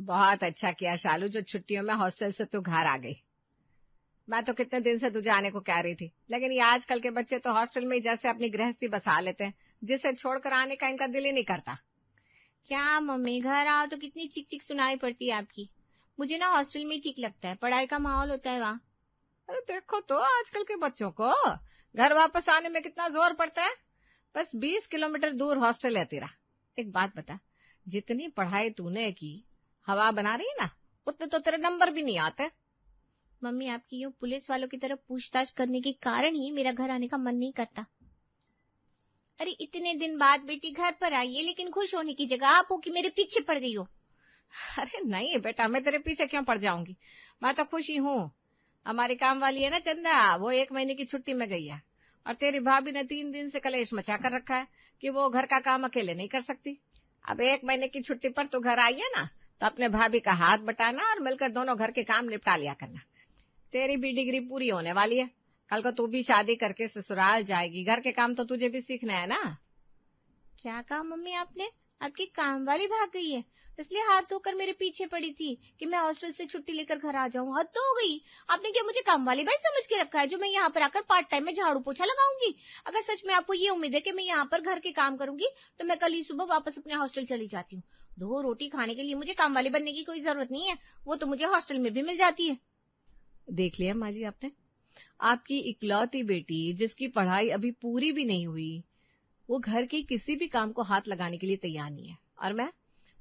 बहुत अच्छा किया शालू, जो छुट्टियों में हॉस्टल से तू घर आ गई। मैं तो कितने दिन से तुझे आने को कह रही थी, लेकिन ये आजकल के बच्चे तो हॉस्टल में ही जैसे अपनी गृहस्थी बसा लेते हैं, जिसे छोड़कर आने का इनका दिल ही नहीं करता। क्या मम्मी, घर आओ तो कितनी चिक चिक सुनाई पड़ती है आपकी। मुझे ना हॉस्टल में ही ठीक लगता है, पढ़ाई का माहौल होता है वहाँ। अरे देखो तो आजकल के बच्चों को घर वापस आने में कितना जोर पड़ता है। बस 20 किलोमीटर दूर हॉस्टल है तेरा। एक बात बता, जितनी पढ़ाई तूने की हवा बना रही है ना, उतने तो तेरे नंबर भी नहीं आते। मम्मी, आपकी यूं पुलिस वालों की तरफ पूछताछ करने के कारण ही मेरा घर आने का मन नहीं करता। अरे इतने दिन बाद बेटी घर पर आई है, लेकिन खुश होने की जगह आप हो कि मेरे पीछे पड़ गई हो। अरे नहीं बेटा, मैं तेरे पीछे क्यों पड़ जाऊंगी, मैं तो खुशी हूँ। हमारी काम वाली है ना चंदा, वो 1 महीने की छुट्टी में गई है, और तेरी भाभी ने 3 दिन से कलेश मचा कर रखा है कि वो घर का काम अकेले नहीं कर सकती। अब 1 महीने की छुट्टी पर तू घर आई है ना, तो अपने भाभी का हाथ बटाना और मिलकर दोनों घर के काम निपटा लिया करना। तेरी भी डिग्री पूरी होने वाली है, कल को तू भी शादी करके ससुराल जाएगी, घर के काम तो तुझे भी सीखना है ना। क्या कहा मम्मी आपने? आपकी काम वाली भाग गई है, इसलिए हाथ धोकर मेरे पीछे पड़ी थी कि मैं हॉस्टल से छुट्टी लेकर घर आ जाऊं। हद तो हो गई। आपने क्या मुझे काम वाली भाई समझ के रखा है, जो मैं यहाँ पर आकर पार्ट टाइम में झाड़ू पोछा लगाऊंगी? अगर सच में आपको ये उम्मीद है कि मैं यहाँ पर घर के काम करूंगी, तो मैं कल ही सुबह वापस अपने हॉस्टल चली जाती हूँ। 2 रोटी खाने के लिए मुझे काम वाली बनने की कोई जरूरत नहीं है, वो तो मुझे हॉस्टल में भी मिल जाती है। देख लिया माँ जी आपने, आपकी इकलौती बेटी जिसकी पढ़ाई अभी पूरी भी नहीं हुई, वो घर के किसी भी काम को हाथ लगाने के लिए तैयार नहीं है। और मैं,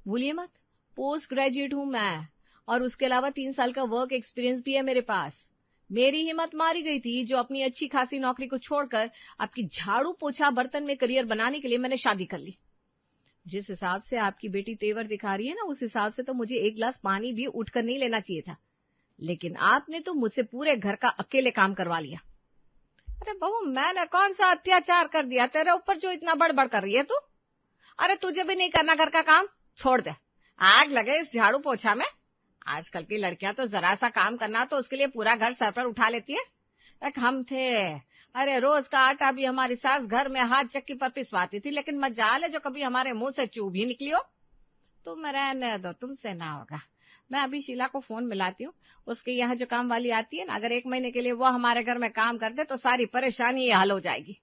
भूलिए मत, पोस्ट ग्रेजुएट हूं मैं, और उसके अलावा 3 साल का वर्क एक्सपीरियंस भी है मेरे पास। मेरी हिम्मत मारी गई थी जो अपनी अच्छी खासी नौकरी को छोड़कर आपकी झाड़ू पोछा बर्तन में करियर बनाने के लिए मैंने शादी कर ली। जिस हिसाब से आपकी बेटी तेवर दिखा रही है ना, उस हिसाब से तो मुझे 1 गिलास पानी भी उठकर नहीं लेना चाहिए था, लेकिन आपने तो मुझसे पूरे घर का अकेले काम करवा लिया। अरे बहू, मैंने कौन सा अत्याचार कर दिया तेरे ऊपर जो इतना बड़बड़ कर रही है तू? अरे तुझे भी नहीं करना घर का काम, छोड़ दे, आग लगे इस झाड़ू पोछा में। आजकल की लड़कियां तो जरा सा काम करना तो उसके लिए पूरा घर सर पर उठा लेती है। एक हम थे, अरे रोज का आटा भी हमारी सास घर में हाथ चक्की पर पिसवाती थी, लेकिन मजाल है जो कभी हमारे मुंह से चूब ही निकली हो। तुम रहने दो, तुमसे ना होगा। मैं अभी शीला को फोन मिलाती हूँ, उसके यहाँ जो काम वाली आती है ना, अगर 1 महीने के लिए वो हमारे घर में काम कर दे तो सारी परेशानी ही हल हो जाएगी।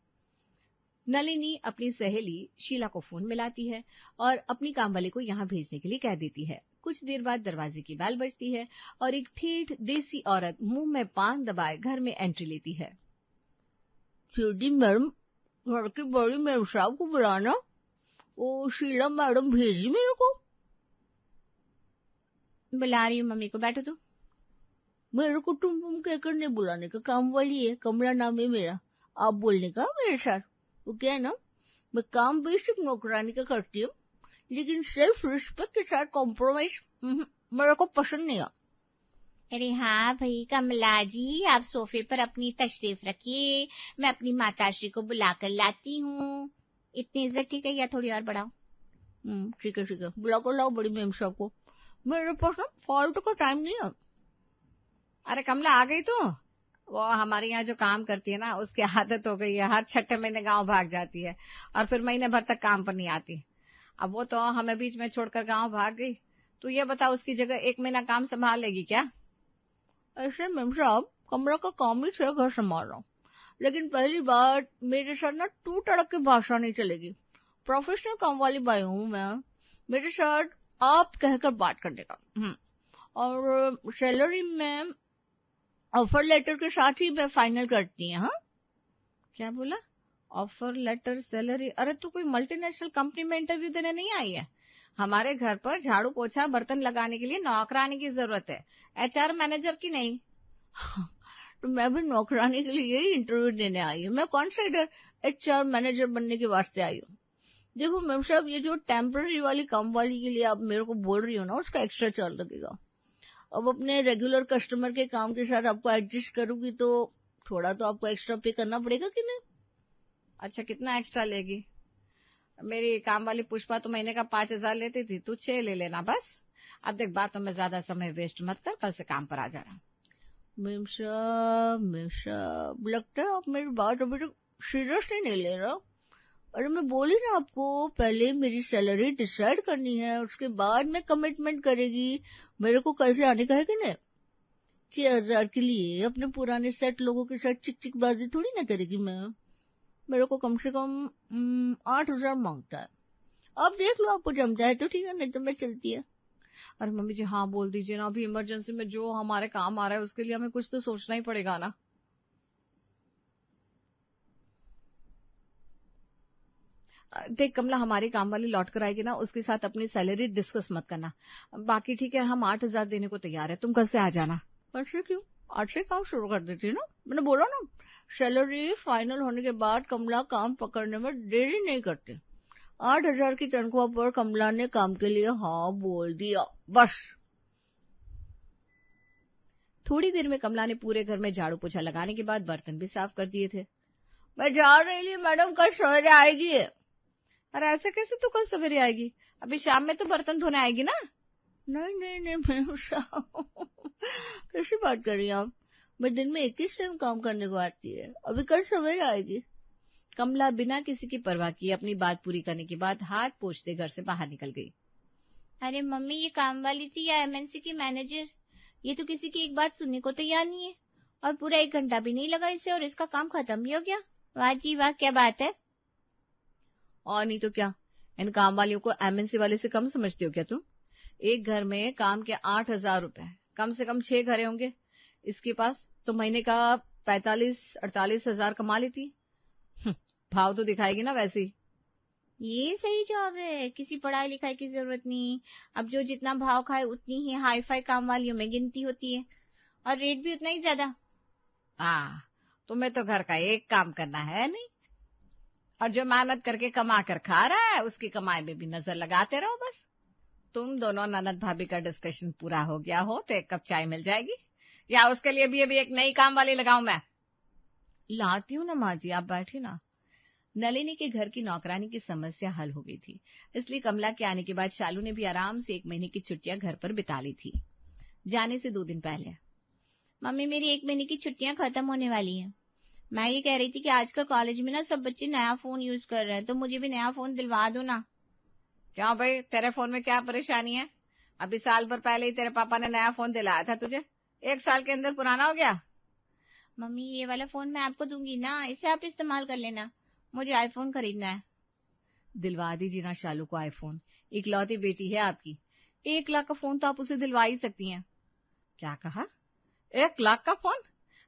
नलिनी अपनी सहेली शीला को फोन मिलाती है और अपनी कामवाली को यहाँ भेजने के लिए कह देती है। कुछ देर बाद दरवाजे की बेल बजती है और एक ठेठ देसी औरत मुंह में पान दबाए घर में एंट्री लेती है। चेदी मैडम, घर की बड़ी मैम साहब को बुलाना। ओ शीला मैडम भेजी मेरे को। बुला रही हूँ मम्मी को, बैठो तुम। मेरे को तुम कहकर नहीं बुलाने का, काम वाली है, कमला नाम है मेरा। आप बोलने का मेरे साथ। वो क्या है ना, मैं काम बेसिक नौकरानी का करती हूँ, लेकिन सेल्फ रिस्पेक्ट के साथ कॉम्प्रोमाइज मेरे को पसंद नहीं है। अरे हाँ भाई कमला जी, आप सोफे पर अपनी तशरीफ रखिए, मैं अपनी माताश्री को बुलाकर लाती हूँ। इतनी इज्जत ठीक है या थोड़ी और बढ़ाओ? ठीक है बुलाकर लाओ बड़ी मैम साहब को। मेरे पास ना फालतू का टाइम नहीं है। अरे कमला, आ गई तू? वो हमारे यहाँ जो काम करती है ना, उसकी आदत हो गई है, हर 6ठे महीने गांव भाग जाती है और फिर महीने भर तक काम पर नहीं आती। अब वो तो हमें बीच में छोड़कर गांव भाग गई। तू ये बता, उसकी जगह 1 महीना काम संभाल लेगी क्या? ऐसे मैम साहब, कमला का काम ही है घर संभालना, लेकिन पहली बात मेरे साथ ना टू टड़क की भाषा नहीं चलेगी। प्रोफेशनल काम वाली बाई हूँ मैं, मेरे साथ आप कहकर बात करने का। और सैलरी में ऑफर लेटर के साथ ही मैं फाइनल करती है। हाँ, क्या बोला? Offer letter, salary? अरे तू कोई मल्टीनेशनल कंपनी में इंटरव्यू देने नहीं आई है। हमारे घर पर झाड़ू पोछा बर्तन लगाने के लिए नौकरानी की जरूरत है, HR मैनेजर की नहीं। तो मैं भी नौकरानी के लिए यही इंटरव्यू देने आई हूँ। मैं कौन सा इधर HR मैनेजर बनने के वास्ते आई हूँ। देखो मैम साहब, ये जो टेम्पररी वाली काम वाली के लिए आप मेरे को बोल रही हो ना, उसका एक्स्ट्रा चार्ज लगेगा। अब अपने रेगुलर कस्टमर के काम के साथ आपको एडजस्ट करूंगी तो थोड़ा तो आपको एक्स्ट्रा पे करना पड़ेगा कि नहीं? अच्छा, कितना एक्स्ट्रा लेगी? मेरी काम वाली पुष्पा तो महीने का 5,000 लेती थी, तू 6 ले लेना बस। अब देख, बातों में ज्यादा समय वेस्ट मत कर, कल से काम पर आ जाना। मैम साहब, लगता है आप मेरी बात अभी तक सीरियसली नहीं ले रहा। अरे मैं बोली ना आपको, पहले मेरी सैलरी डिसाइड करनी है, उसके बाद मैं कमिटमेंट करेगी। मेरे को कल से आने का है कि नहीं? 6,000 के लिए अपने पुराने सेट लोगों के साथ चिक चिक बाजी थोड़ी ना करेगी मैं। मेरे को कम से कम 8,000 मांगता है। अब देख लो, आपको जमता है तो ठीक है, नहीं तो मैं चलती है। अरे मम्मी जी हाँ बोल दीजिए ना, अभी इमरजेंसी में जो हमारे काम आ रहा है उसके लिए हमें कुछ तो सोचना ही पड़ेगा ना। देख कमला, हमारी काम वाली लौट कर आएगी ना, उसके साथ अपनी सैलरी डिस्कस मत करना। बाकी ठीक है, हम 8,000 देने को तैयार है, तुम कल से आ जाना। ऐसे क्यों? आज से काम शुरू कर देती ना, मैंने बोला ना। सैलरी फाइनल होने के बाद कमला काम पकड़ने में देरी नहीं करती। 8,000 की तनख्वाह पर कमला ने काम के लिए हाँ बोल दिया, बस। थोड़ी देर में कमला ने पूरे घर में झाड़ू पोछा लगाने के बाद बर्तन भी साफ कर दिए थे। मैं जा रही हूँ मैडम, कल सवेरे आएगी। अरे ऐसे कैसे, तू कल सवेरे आएगी? अभी शाम में तो बर्तन धोने आएगी ना। नहीं नहीं नहीं मैडम साहब, कैसी बात कर रही हैं आप? मैं दिन में 21 टाइम काम करने को आती है, अभी कल सवेरे आएगी। कमला बिना किसी की परवाह किए अपनी बात पूरी करने के बाद हाथ पोंछते घर से बाहर निकल गई। अरे मम्मी, ये काम वाली थी या एमएनसी की मैनेजर? ये तो किसी की एक बात सुनने को तैयार नहीं है। और पूरा 1 घंटा भी नहीं लगा इसे और इसका काम खत्म भी हो गया। वाह जी वाह, क्या बात है। और नहीं तो क्या, इन काम वालियों को एमएनसी वाले से कम समझते हो क्या तुम? एक घर में काम के 8,000 रुपए, कम से कम 6 घरे होंगे इसके पास, तो महीने का 45-48 हजार कमा लेती। भाव तो दिखाएगी ना वैसे ही। ये सही जवाब है, किसी पढ़ाई लिखाई की जरूरत नहीं। अब जो जितना भाव खाए उतनी ही हाई फाई काम वालियों में गिनती होती है, और रेट भी उतना ही ज्यादा। हाँ, तुम्हें तो घर का एक काम करना है नहीं, और जो मेहनत करके कमा कर खा रहा है उसकी कमाई में भी नजर लगाते रहो बस। तुम दोनों ननद भाभी का डिस्कशन पूरा हो गया हो तो एक कप चाय मिल जाएगी, या उसके लिए भी अभी एक नई काम वाली लगाऊं मैं? लाती हूँ ना माँ जी, आप बैठे ना। नलिनी के घर की नौकरानी की समस्या हल हो गई थी, इसलिए कमला के आने के बाद शालू ने भी आराम से 1 महीने की छुट्टियां घर पर बिता ली थी। जाने से 2 दिन पहले। मम्मी, मेरी 1 महीने की छुट्टियां खत्म होने वाली हैं। मैं ये कह रही थी कि आजकल कॉलेज में ना सब बच्चे नया फोन यूज कर रहे हैं, तो मुझे भी नया फोन दिलवा दो ना। क्यों भाई, तेरे फोन में क्या परेशानी है? अभी साल भर पहले ही तेरे पापा ने नया फोन दिलाया था तुझे, 1 साल के अंदर पुराना हो गया। मम्मी, ये वाला फोन मैं आपको दूंगी ना, इसे आप इस्तेमाल कर लेना। मुझे आईफोन खरीदना है। दिलवा दीजिए ना शालू को आईफोन, इकलौती बेटी है आपकी। 1 लाख का फोन तो आप उसे दिलवा ही सकती हैं। क्या कहा? 1 लाख का फोन?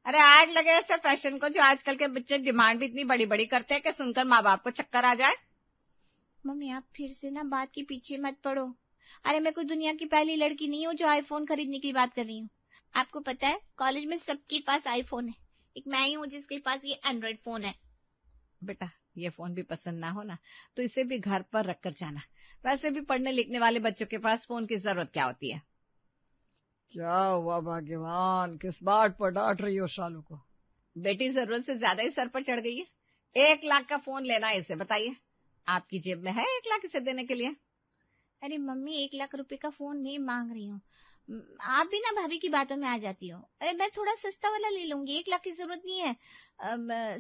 अरे आग लगे ऐसे फैशन को, जो आजकल के बच्चे डिमांड भी इतनी बड़ी बड़ी करते हैं कि सुनकर माँ बाप को चक्कर आ जाए। मम्मी, आप फिर से ना बात के पीछे मत पड़ो। अरे मैं कोई दुनिया की पहली लड़की नहीं हूँ जो आईफोन खरीदने की बात कर रही हूँ। आपको पता है, कॉलेज में सबके पास आईफोन है, एक मैं ही हूँ जिसके पास ये एंड्रॉइड फोन है। बेटा, ये फोन भी पसंद ना हो ना तो इसे भी घर पर रखकर जाना। वैसे भी पढ़ने लिखने वाले बच्चों के पास फोन की जरूरत क्या होती है? क्या हुआ भाग्यवान, किस बात पर डांट रही हो शालू को? बेटी जरूरत से ज्यादा ही सर पर चढ़ गई है। 1 लाख का फोन लेना है इसे, बताइए आपकी जेब में है 1 लाख इसे देने के लिए? अरे मम्मी, 1 लाख रुपए का फोन नहीं मांग रही हूँ। आप भी ना भाभी की बातों में आ जाती हो। अरे मैं थोड़ा सस्ता वाला ले लूंगी, 1 लाख की जरूरत नहीं है।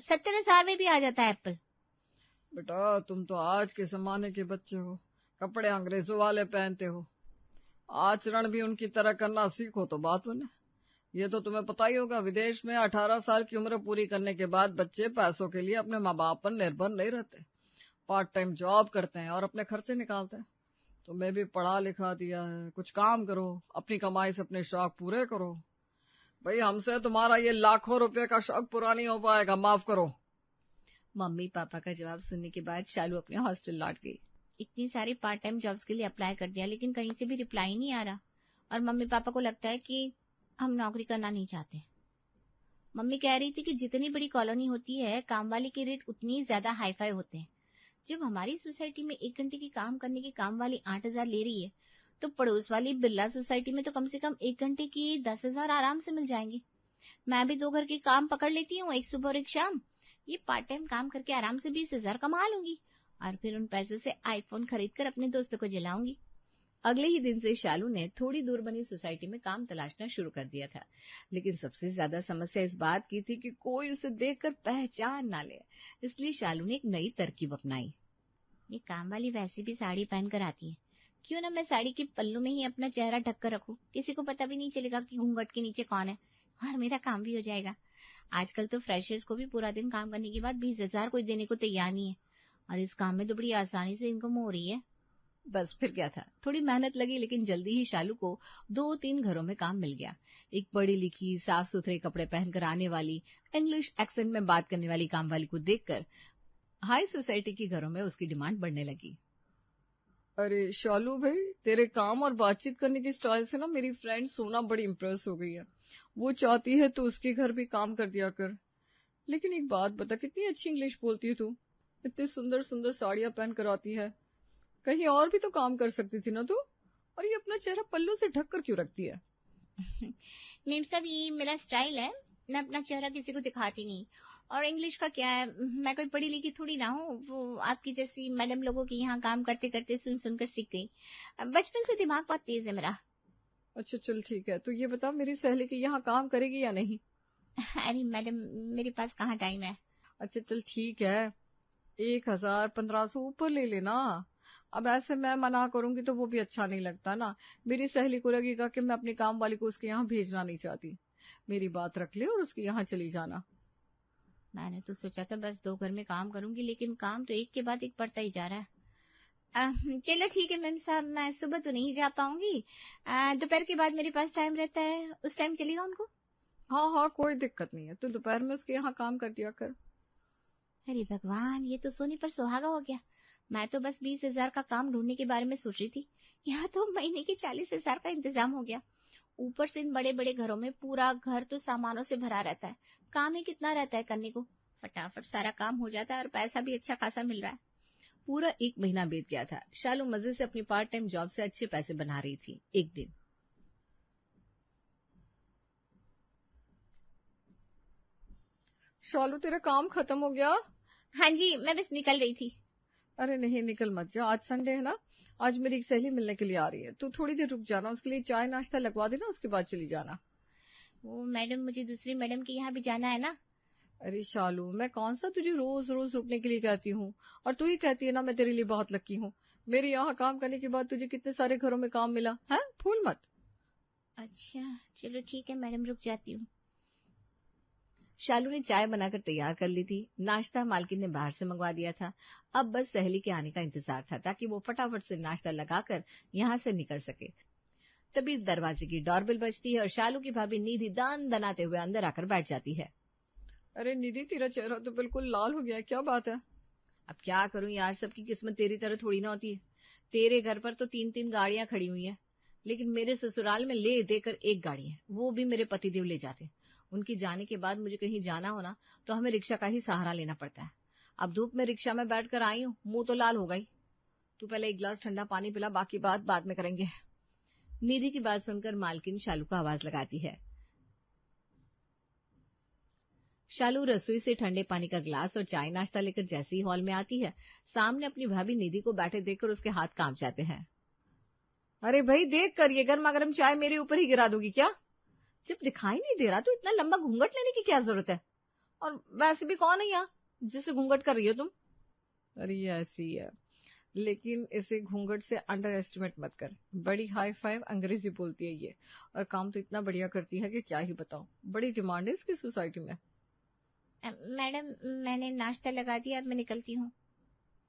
70,000 में भी आ जाता है एप्पल। बेटा, तुम तो आज के जमाने के बच्चे हो, कपड़े अंग्रेजों वाले पहनते हो, आचरण भी उनकी तरह करना सीखो तो बात बने। ये तो तुम्हें पता ही होगा, विदेश में 18 साल की उम्र पूरी करने के बाद बच्चे पैसों के लिए अपने माँ बाप पर निर्भर नहीं रहते, पार्ट टाइम जॉब करते हैं और अपने खर्चे निकालते हैं। तुम्हें भी पढ़ा लिखा दिया है, कुछ काम करो, अपनी कमाई से अपने शौक पूरे करो। भाई, हमसे तुम्हारा ये लाखों रुपए का शौक पूरा नहीं हो पाएगा, माफ करो। मम्मी पापा का जवाब सुनने के बाद शालू अपने हॉस्टल लौट गई। इतनी सारी पार्ट टाइम जॉब्स के लिए अप्लाई कर दिया, लेकिन कहीं से भी रिप्लाई नहीं आ रहा, और मम्मी पापा को लगता है कि हम नौकरी करना नहीं चाहते। मम्मी कह रही थी कि जितनी बड़ी कॉलोनी होती है, काम वाले के रेट उतनी ज्यादा हाई फाई होते हैं। जब हमारी सोसाइटी में 1 घंटे की काम करने की काम वाली 8,000 ले रही है, तो पड़ोस वाली बिरला सोसाइटी में तो कम से कम 1 घंटे की 10,000 आराम से मिल जाएंगे। मैं भी 2 घर के काम पकड़ लेती हूँ, एक सुबह और एक शाम। ये पार्ट टाइम काम करके आराम से 20,000 कमा लूंगी, और फिर उन पैसों से आईफोन खरीद कर अपने दोस्तों को जलाऊंगी। अगले ही दिन से शालू ने थोड़ी दूर बनी सोसाइटी में काम तलाशना शुरू कर दिया था, लेकिन सबसे ज्यादा समस्या इस बात की थी कि कोई उसे देखकर पहचान ना ले। इसलिए शालू ने एक नई तरकीब अपनाई। ये काम वाली वैसे भी साड़ी पहन कर आती है, क्यों ना मैं साड़ी के पल्लू में ही अपना चेहरा ढक कर रखूं, किसी को पता भी नहीं चलेगा कि घूंघट के नीचे कौन है, और मेरा काम भी हो जाएगा। आजकल तो फ्रेशर्स को भी पूरा दिन काम करने के बाद 20,000 कोई देने को तैयार नहीं है, और इस काम में तो बड़ी आसानी से इनकम हो रही है। बस फिर क्या था, थोड़ी मेहनत लगी, लेकिन जल्दी ही शालू को 2-3 घरों में काम मिल गया। एक पढ़ी लिखी, साफ सुथरे कपड़े पहनकर आने वाली, इंग्लिश एक्सेंट में बात करने वाली काम वाली को देखकर हाई सोसाइटी के घरों में उसकी डिमांड बढ़ने लगी। अरे शालू भाई, तेरे काम और बातचीत करने की स्टाइल से ना मेरी फ्रेंड सोना बड़ी इम्प्रेस हो गई है। वो चाहती है तो उसके घर भी काम कर दिया कर। लेकिन एक बात बता, कितनी अच्छी इंग्लिश बोलती है तू, इतनी सुंदर सुंदर साड़ियां पहन कर आती है। कहीं और भी तो काम कर सकती थी ना तू, और ये अपना चेहरा पल्लू से ढक कर क्यों रखती है? मेम साहब, ये मेरा स्टाइल है, मैं अपना चेहरा किसी को दिखाती नहीं। और इंग्लिश का क्या है, मैं कोई पढ़ी लिखी थोड़ी ना हूँ, वो आपकी जैसी मैडम लोगों के यहाँ काम करते करते सुन सुनकर सीख गई। बचपन से दिमाग बहुत तेज है मेरा। अच्छा चल ठीक है, तो ये बता, मेरी सहेली के यहाँ काम करेगी या नहीं? अरे मैडम, मेरे पास कहाँ टाइम है। अच्छा चल ठीक है, 1,000-1,500 ऊपर ले लेना। अब ऐसे मैं मना करूंगी तो वो भी अच्छा नहीं लगता ना। मेरी सहेली को लगेगा कि मैं अपनी काम वाली को उसके यहाँ भेजना नहीं चाहती। मेरी बात रख ले और उसके यहाँ चली जाना। मैंने तो सोचा था बस 2 घर में काम करूंगी, लेकिन काम तो एक के बाद एक बढ़ता ही जा रहा है। चलो ठीक है मैम साहब, मैं सुबह तो नहीं जा पाऊंगी, दोपहर के बाद मेरे पास टाइम रहता है, उस टाइम चलेगा उनको। हाँ हाँ, कोई दिक्कत नहीं है, तू दोपहर में उसके यहाँ काम कर दिया कर। अरे भगवान, ये तो सोने पर सुहागा हो गया। मैं तो बस 20,000 का काम ढूंढने के बारे में सोच रही थी, यहाँ तो महीने के 40,000 का इंतजाम हो गया। ऊपर से इन बड़े बड़े घरों में पूरा घर तो सामानों से भरा रहता है, काम ही कितना रहता है करने को। फटाफट सारा काम हो जाता है और पैसा भी अच्छा खासा मिल रहा है। पूरा 1 महीना बीत गया था। शालू मजे से अपनी पार्ट टाइम जॉब से अच्छे पैसे बना रही थी। एक दिन शालू, तेरा काम खत्म हो गया? हाँ जी, मैं बस निकल रही थी। अरे नहीं, निकल मत जा, आज संडे है ना। आज मेरी एक सहेली मिलने के लिए आ रही है, तू थोड़ी देर रुक जाना, उसके लिए चाय नाश्ता लगवा देना, उसके बाद चली जाना। वो मैडम, मुझे दूसरी मैडम के यहाँ भी जाना है ना। अरे शालू, मैं कौन सा तुझे रोज रोज रुकने के लिए कहती हूँ, और तू ही कहती है ना मैं तेरे लिए बहुत लकी हूँ। मेरे यहाँ काम करने के बाद तुझे कितने सारे घरों में काम मिला है, भूल मत। अच्छा चलो ठीक है मैडम, रुक जाती हूँ। शालू ने चाय बनाकर तैयार कर ली थी। नाश्ता मालकिन ने बाहर से मंगवा दिया था। अब बस सहेली के आने का इंतजार था, ताकि वो फटाफट से नाश्ता लगाकर यहाँ से निकल सके। तभी दरवाजे की डोरबेल बजती है और शालू की भाभी निधि दान दनाते हुए अंदर आकर बैठ जाती है। अरे निधि, तेरा चेहरा तो बिल्कुल लाल हो गया है, क्या बात है? अब क्या करूं यार, सबकी किस्मत तेरी तरह थोड़ी ना होती है। तेरे घर पर तो 3-3 गाड़ियां खड़ी हुई हैं, लेकिन मेरे ससुराल में ले देकर 1 गाड़ी है, वो भी मेरे पतिदेव ले जाते हैं। उनकी जाने के बाद मुझे कहीं जाना होना तो हमें रिक्शा का ही सहारा लेना पड़ता है। अब धूप में रिक्शा में बैठकर आई हूँ, मुंह तो लाल हो गई। तू पहले 1 गिलास ठंडा पानी पिला, बाकी बात बाद में करेंगे। निधि की बात सुनकर मालकिन शालू को आवाज लगाती है। शालू रसोई से ठंडे पानी का गिलास और चाय नाश्ता लेकर जैसे ही हॉल में आती है, सामने अपनी भाभी निधि को बैठे देखकर उसके हाथ कांप जाते हैं। अरे भाई, देख कर ये गर्मा गर्म चाय मेरे ऊपर ही गिरा दोगी क्या? जब दिखाई नहीं दे रहा तो इतना लंबा घूंघट लेने की क्या जरूरत है? और वैसे भी कौन है यहाँ जिससे घूंघट कर रही हो तुम? अरे ये ऐसी है, लेकिन इसे घूंघट से अंडर एस्टिमेट मत कर। बड़ी हाई फाइव अंग्रेजी बोलती है ये, और काम तो इतना बढ़िया करती है कि क्या ही बताऊं। बड़ी डिमांड है इसकी सोसाइटी में। मैडम, मैंने नाश्ता लगा दिया, अब मैं निकलती हूँ।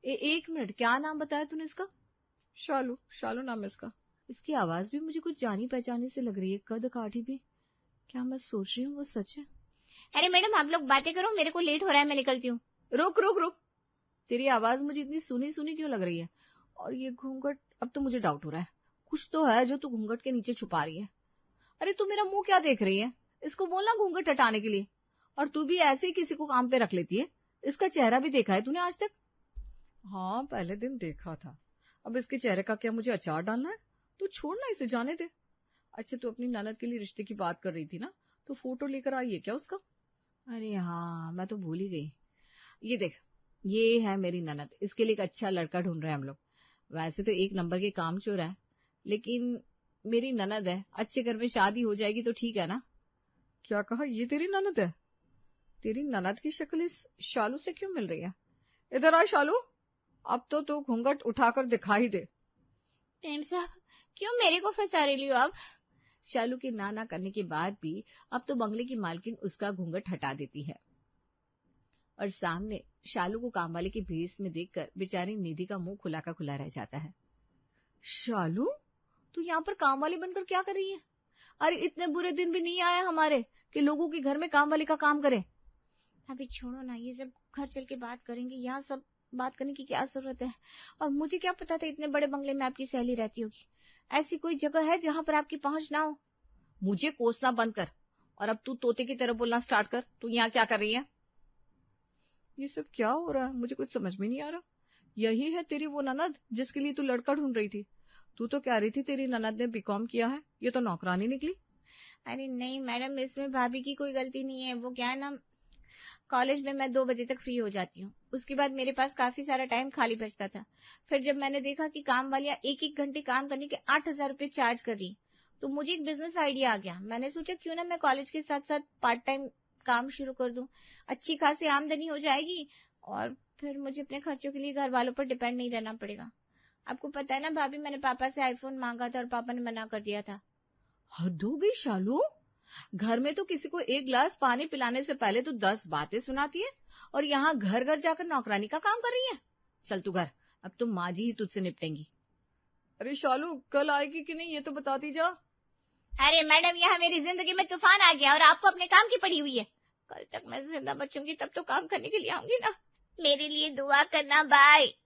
1 मिनट, क्या नाम बताया तूने इसका? शालू, शालू नाम है इसका। इसकी आवाज भी मुझे कुछ जानी पहचानी से लग रही है, कद काठी भी। क्या मैं सोच रही हूँ वो सच है? अरे मैडम, आप लोग बातें करो, मेरे को लेट हो रहा है, मैं निकलती हूँ। रुक रुक रुक, तेरी आवाज मुझे इतनी सुनी सुनी क्यों लग रही है? और ये घूंघट, अब तो मुझे डाउट हो रहा है, कुछ तो है जो तू घूंघट के नीचे छुपा रही है। अरे तू मेरा मुंह क्या देख रही है? इसको बोलना घूंघट हटाने के लिए। और तू भी ऐसे ही किसी को काम पे रख लेती है। इसका चेहरा भी देखा है तूने आज तक? हाँ, पहले दिन देखा था। अब इसके चेहरे का क्या मुझे अचार डालना है? तू छोड़ना, इसे जाने दे। अच्छा, तू अपनी ननद के लिए रिश्ते की बात कर रही थी ना, तो फोटो लेकर आई है क्या उसका? अरे हाँ, मैं तो भूल ही गई। ये देख, ये है मेरी ननद, इसके लिए एक अच्छा लड़का ढूंढ रहे हैं हम लोग। वैसे तो 1 नंबर के कामचोर है, लेकिन मेरी ननद है, अच्छे घर में शादी हो जाएगी तो ठीक है ना। क्या कहा? ये तेरी ननद है? तेरी ननद की शक्ल इस शालू से क्यों मिल रही है? इधर आ शालू, अब तो तू घूंघट उठाकर दिखा ही दे। प्रेम साहब, क्यों मेरे को फंसा रही हो आप? शालू के ना करने के बाद भी अब तो बंगले की मालकिन उसका घूंघट हटा देती है और सामने शालू को काम वाले के भेस में देखकर बेचारी निधि का मुंह खुला का खुला रह जाता है। शालू, तू यहाँ पर काम वाली बनकर क्या कर रही है? अरे इतने बुरे दिन भी नहीं आए हमारे कि लोगों के घर में काम वाली का काम करे। अभी छोड़ो ना, ये सब घर चल के बात करेंगे, यहाँ सब बात करने की क्या जरूरत है? और मुझे क्या पता था इतने बड़े बंगले में आपकी सहेली रहती होगी। ऐसी कोई जगह है जहाँ पर आपकी पहुंच ना हो? मुझे कोसना बंद कर और अब तू तोते की तरह बोलना स्टार्ट कर। तू यहाँ क्या कर रही है? ये सब क्या हो रहा है? मुझे कुछ समझ में नहीं आ रहा। यही है तेरी वो ननद जिसके लिए तू लड़का ढूंढ रही थी? तू तो कह रही थी तेरी ननद ने बीकॉम किया है, ये तो नौकरानी निकली। अरे नहीं मैडम, इसमें भाभी की कोई गलती नहीं है। वो क्या है ना, कॉलेज में मैं 2 बजे तक फ्री हो जाती हूँ, उसके बाद मेरे पास काफी सारा टाइम खाली बचता था। फिर जब मैंने देखा कि काम वालियां 1-1 घंटे काम करने के 8,000 रुपये चार्ज कर रही, तो मुझे एक बिजनेस आइडिया आ गया। मैंने सोचा क्यों ना मैं कॉलेज के साथ साथ पार्ट टाइम काम शुरू कर दूं, अच्छी खासी आमदनी हो जाएगी और फिर मुझे अपने खर्चों के लिए घर वालों पर डिपेंड नहीं रहना पड़ेगा। आपको पता है ना भाभी, मैंने पापा से आईफोन मांगा था और पापा ने मना कर दिया था। हद हो गई शालू, घर में तो किसी को एक गिलास पानी पिलाने से पहले तो 10 बातें सुनाती है और यहाँ घर घर जाकर नौकरानी का काम कर रही है। चल तू घर, अब तो माँ जी ही तुझसे निपटेंगी। अरे शालू, कल आएगी कि नहीं ये तो बताती जा। अरे मैडम, यहाँ मेरी जिंदगी में तूफान आ गया और आपको अपने काम की पड़ी हुई है। कल तक मैं जिंदा बचूंगी तब तो काम करने के लिए आऊंगी ना। मेरे लिए दुआ करना, बाय।